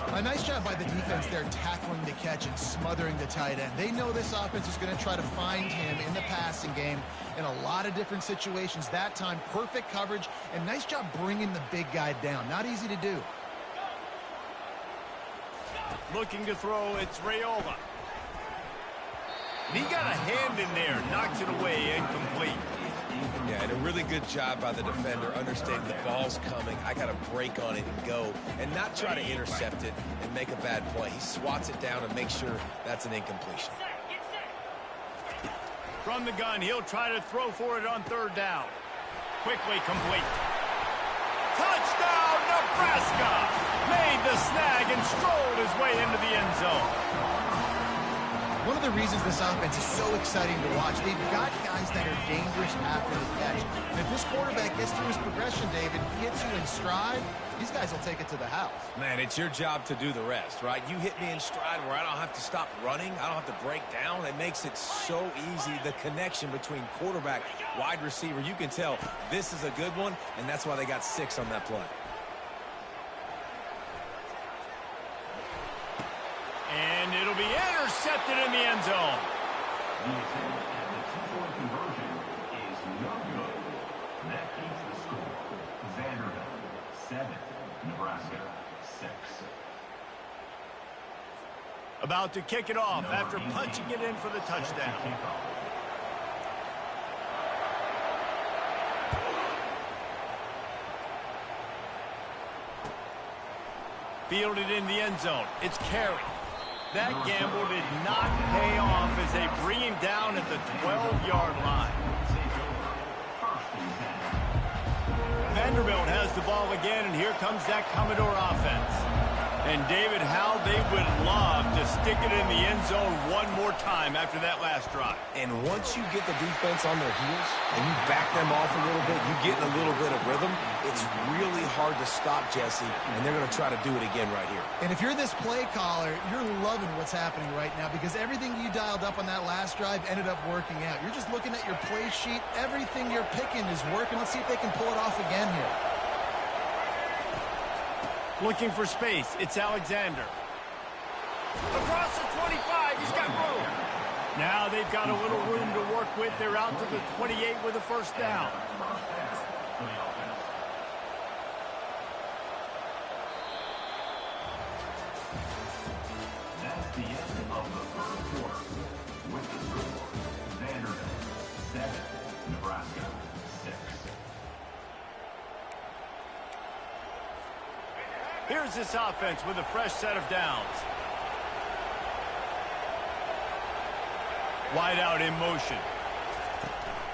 Speaker 2: A nice job by the defense there tackling the catch and smothering the tight end. They know this offense is going to try to find him in the passing game in a lot of different situations. That time, perfect coverage, and nice job bringing the big guy down. Not easy to do.
Speaker 1: Looking to throw, it's Rayola. And he got a hand in there, knocks it away, incomplete.
Speaker 3: Yeah, and a really good job by the defender, understanding the ball's coming. I got to break on it and go, and not try to intercept it and make a bad play. He swats it down and makes sure that's an incompletion.
Speaker 1: From the gun, he'll try to throw for it on 3rd down. Quickly complete. Touchdown, Nebraska! Made the snag and strolled his way into the end zone.
Speaker 2: One of the reasons this offense is so exciting to watch, they've got guys that are dangerous after the catch. And if this quarterback gets through his progression, David, hits you in stride, these guys will take it to the house.
Speaker 3: Man, it's your job to do the rest, right? You hit me in stride where I don't have to stop running. I don't have to break down. It makes it so easy, the connection between quarterback, wide receiver. You can tell this is a good one, and that's why they got 6 on that play.
Speaker 1: And it'll be intercepted in the end zone.
Speaker 4: The attempt at the 2-point conversion is no good. That keeps the score. Vanderbilt 7, Nebraska 6.
Speaker 1: About to kick it off after punching it in for the touchdown. Fielded in the end zone. It's Carey. That gamble did not pay off as they bring him down at the 12-yard line. Vanderbilt has the ball again, and here comes that Commodore offense. And David, how they would love to stick it in the end zone one more time after that last drive.
Speaker 3: And once you get the defense on their heels and you back them off a little bit, you get in a little bit of rhythm, it's really hard to stop, Jesse, and they're going to try to do it again right here.
Speaker 2: And if you're this play caller, you're loving what's happening right now because everything you dialed up on that last drive ended up working out. You're just looking at your play sheet. Everything you're picking is working. Let's see if they can pull it off again here.
Speaker 1: Looking for space. It's Alexander. Across the 25. He's got room. Now they've got a little room to work with. They're out to the 28 with a 1st down.
Speaker 4: That's the end of the 3rd quarter. With the score, Vanderbilt 7, Nebraska 6.
Speaker 1: Here's this offense with a fresh set of downs. Wide out in motion.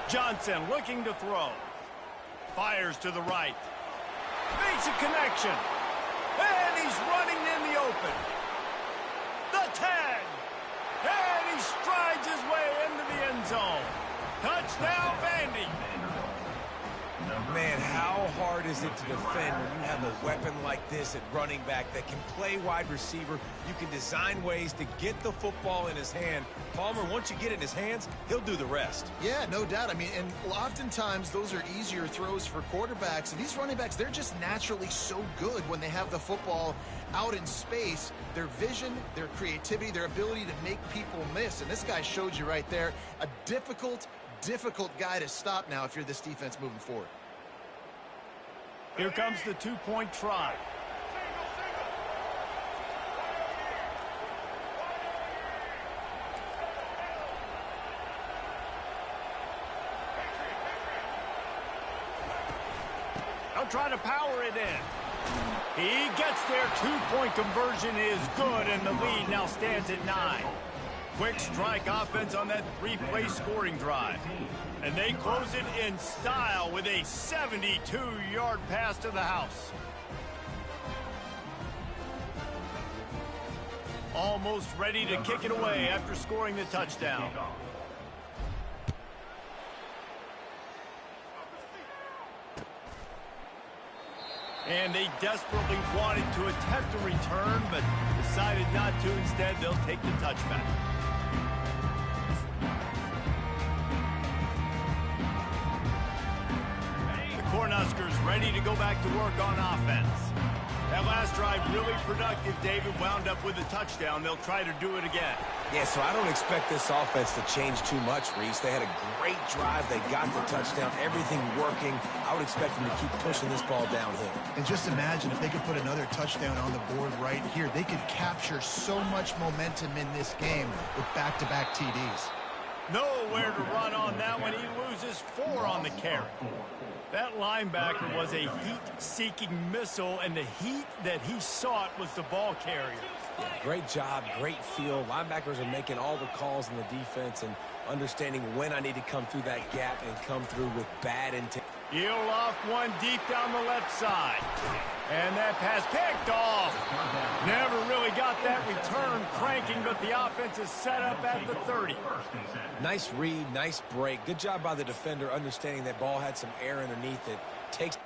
Speaker 1: Johnson looking to throw. Fires to the right. Makes a connection. And he's running in the open. The 10. And he strides his way into the end zone. Touchdown, Vandy.
Speaker 3: Man, how hard is it to defend when you have a weapon like this at running back that can play wide receiver? You can design ways to get the football in his hand. Palmer, once you get it in his hands, he'll do the rest.
Speaker 2: Yeah, no doubt. I mean, and oftentimes those are easier throws for quarterbacks. And these running backs, they're just naturally so good when they have the football out in space. Their vision, their creativity, their ability to make people miss. And this guy showed you right there, a difficult guy to stop now if you're this defense moving forward.
Speaker 1: Here comes the 2-point try. They'll try to power it in. He gets there. 2-point conversion is good, and the lead now stands at 9. quick strike offense on that three-play scoring drive. And they close it in style with a 72-yard pass to the house. Almost ready to kick it away after scoring the touchdown. And they desperately wanted to attempt a return, but decided not to. Instead, they'll take the touchback. The Cornhuskers ready to go back to work on offense. That last drive really productive. David wound up with a touchdown. They'll try to do it again.
Speaker 3: Yeah, so I don't expect this offense to change too much, Reese. They had a great drive. They got the touchdown. Everything working. I would expect them to keep pushing this ball downhill.
Speaker 2: And just imagine if they could put another touchdown on the board right here. They could capture so much momentum in this game with back-to-back TDs.
Speaker 1: Nowhere to run on that one. He loses 4 on the carry. That linebacker was a heat-seeking missile, and the heat that he sought was the ball carrier.
Speaker 3: Yeah, great job, great feel. Linebackers are making all the calls in the defense and understanding when I need to come through that gap and come through with bad intent.
Speaker 1: He'll off one deep down the left side. And that pass picked off. Never really got that return cranking, but the offense is set up at the 30.
Speaker 3: Nice read, nice break. Good job by the defender understanding that ball had some air underneath it. Takes